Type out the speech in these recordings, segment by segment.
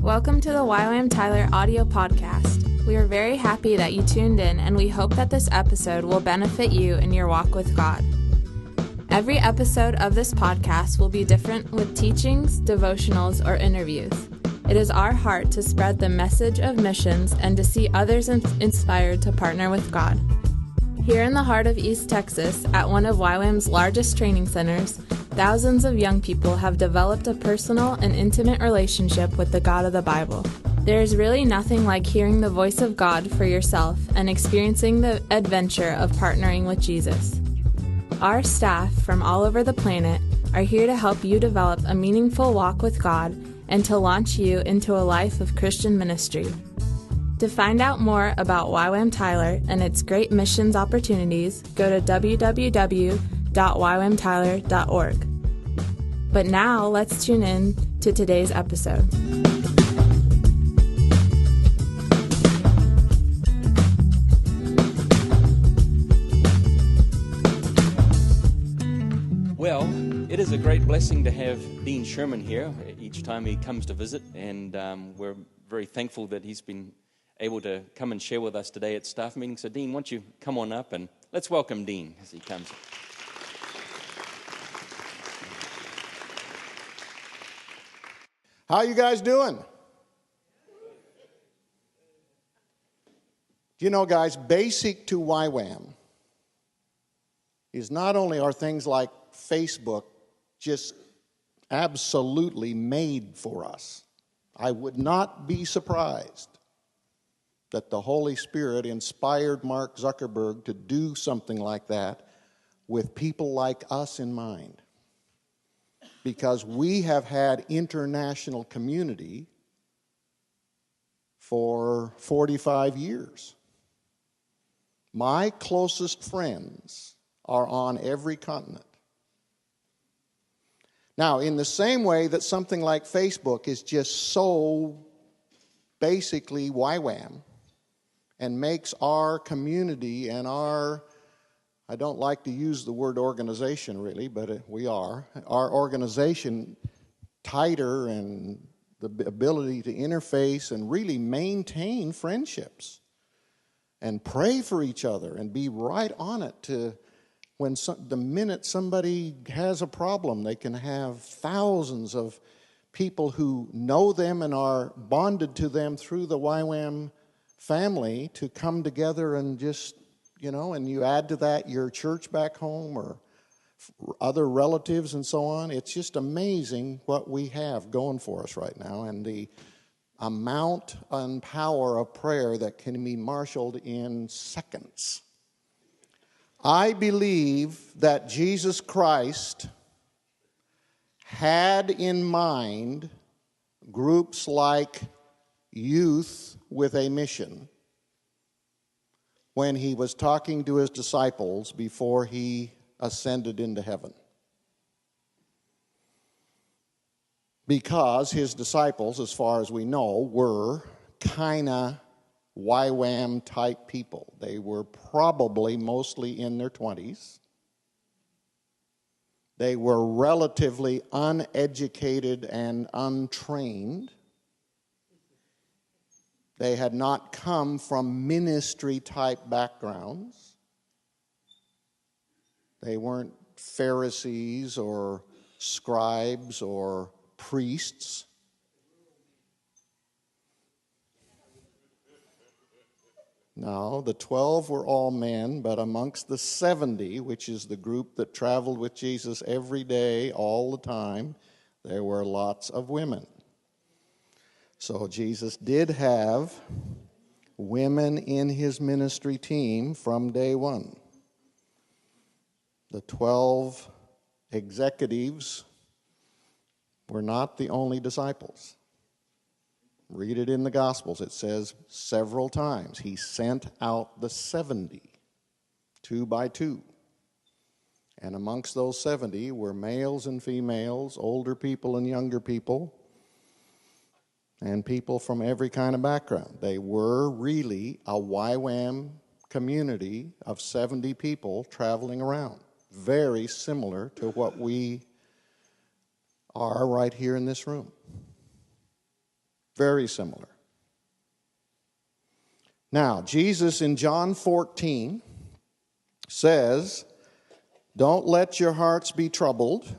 Welcome to the YWAM Tyler audio podcast. We are very happy that you tuned in, and we hope that this episode will benefit you in your walk with God. Every episode of this podcast will be different with teachings, devotionals, or interviews. It is our heart to spread the message of missions and to see others inspired to partner with God. Here in the heart of East Texas, at one of YWAM's largest training centers, thousands of young people have developed a personal and intimate relationship with the God of the Bible. There is really nothing like hearing the voice of God for yourself and experiencing the adventure of partnering with Jesus. Our staff from all over the planet are here to help you develop a meaningful walk with God and to launch you into a life of Christian ministry. To find out more about YWAM Tyler and its great missions opportunities, go to www.ywamtyler.org. But now, let's tune in to today's episode. Well, it is a great blessing to have Dean Sherman here each time he comes to visit, and we're very thankful that he's been able to come and share with us today at staff meeting. So, Dean, why don't you come on up and let's welcome Dean as he comes. How you guys doing? You know, guys, basic to YWAM is not only are things like Facebook just absolutely made for us. I would not be surprised that the Holy Spirit inspired Mark Zuckerberg to do something like that with people like us in mind. Because we have had international community for 45 years. My closest friends are on every continent. Now, in the same way that something like Facebook is just so basically YWAM and makes our community and our, I don't like to use the word organization really, but we are, our organization tighter and the ability to interface and really maintain friendships and pray for each other and be right on it to when the minute somebody has a problem, they can have thousands of people who know them and are bonded to them through the YWAM family to come together and just, you know, and you add to that your church back home or other relatives and so on. It's just amazing what we have going for us right now and the amount and power of prayer that can be marshaled in seconds. I believe that Jesus Christ had in mind groups like Youth with a Mission when he was talking to his disciples before he ascended into heaven. Because his disciples, as far as we know, were kind of YWAM type people. They were probably mostly in their 20s. They were relatively uneducated and untrained. They had not come from ministry type backgrounds. They weren't Pharisees or scribes or priests. No, the 12 were all men, but amongst the 70, which is the group that traveled with Jesus every day, all the time, there were lots of women. So Jesus did have women in his ministry team from day one. The 12 executives were not the only disciples. Read it in the Gospels. It says several times he sent out the 70, 2 by 2. And amongst those 70 were males and females, older people and younger people, and people from every kind of background. They were really a YWAM community of 70 people traveling around. Very similar to what we are right here in this room. Very similar. Now, Jesus in John 14 says, don't let your hearts be troubled.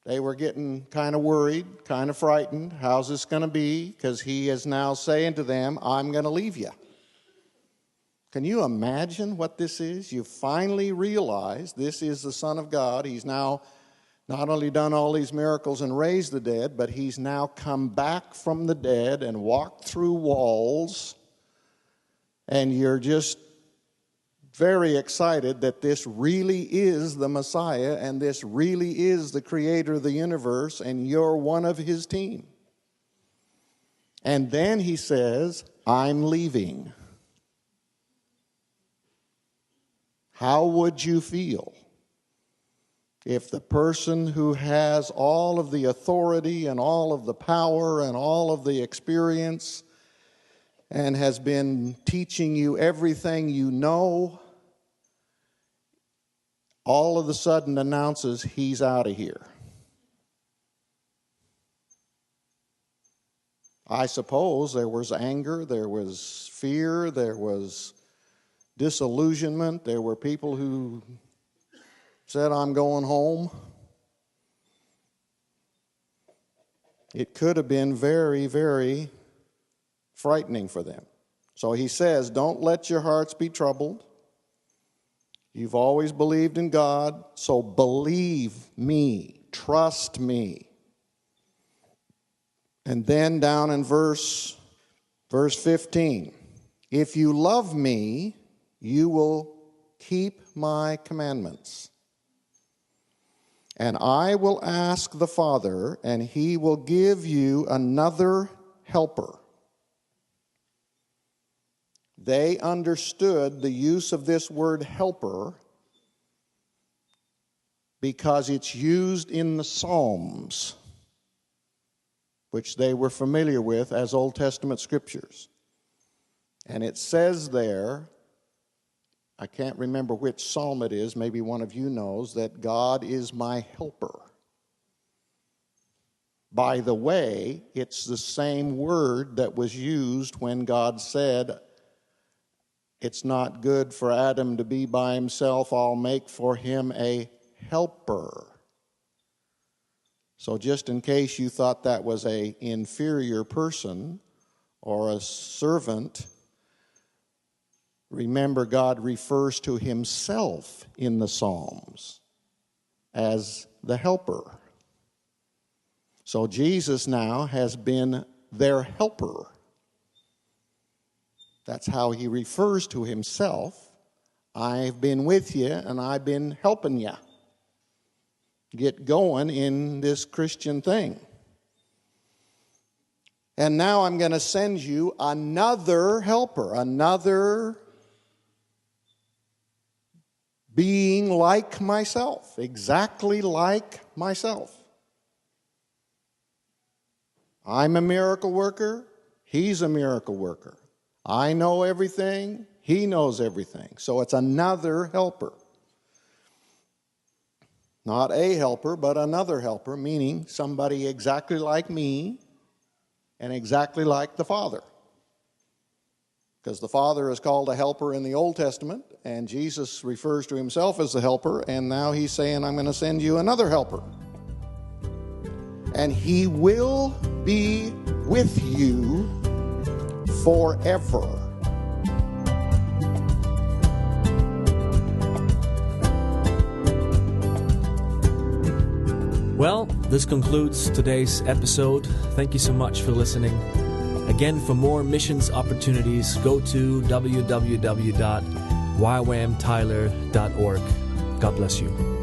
They were getting kind of worried, kind of frightened. How's this going to be? Because he is now saying to them, I'm going to leave you. Can you imagine what this is? You finally realize this is the Son of God. He's now not only done all these miracles and raised the dead, but he's now come back from the dead and walked through walls. And you're just very excited that this really is the Messiah and this really is the creator of the universe and you're one of his team. And then he says, I'm leaving. How would you feel if the person who has all of the authority and all of the power and all of the experience and has been teaching you everything you know, all of a sudden announces he's out of here? I suppose there was anger, there was fear, there was disillusionment. There were people who said, I'm going home. It could have been very, very frightening for them. So he says, don't let your hearts be troubled. You've always believed in God, so believe me, trust me. And then down in verse 15, if you love me, you will keep my commandments. And I will ask the Father, and he will give you another helper. They understood the use of this word helper because it's used in the Psalms, which they were familiar with as Old Testament scriptures. And it says there, I can't remember which psalm it is, maybe one of you knows, that God is my helper. By the way, it's the same word that was used when God said, it's not good for Adam to be by himself, I'll make for him a helper. So just in case you thought that was an inferior person or a servant, remember, God refers to himself in the Psalms as the helper. So Jesus now has been their helper. That's how he refers to himself. I've been with you and I've been helping you get going in this Christian thing. And now I'm going to send you another helper, another being like myself, exactly like myself. I'm a miracle worker, he's a miracle worker. I know everything, he knows everything. So it's another helper. Not a helper, but another helper, meaning somebody exactly like me and exactly like the Father. Because the Father is called a helper in the Old Testament, and Jesus refers to himself as the helper, and now he's saying, I'm going to send you another helper. And he will be with you forever. Well, this concludes today's episode. Thank you so much for listening. Again, for more missions opportunities, go to www.ywamtyler.org. God bless you.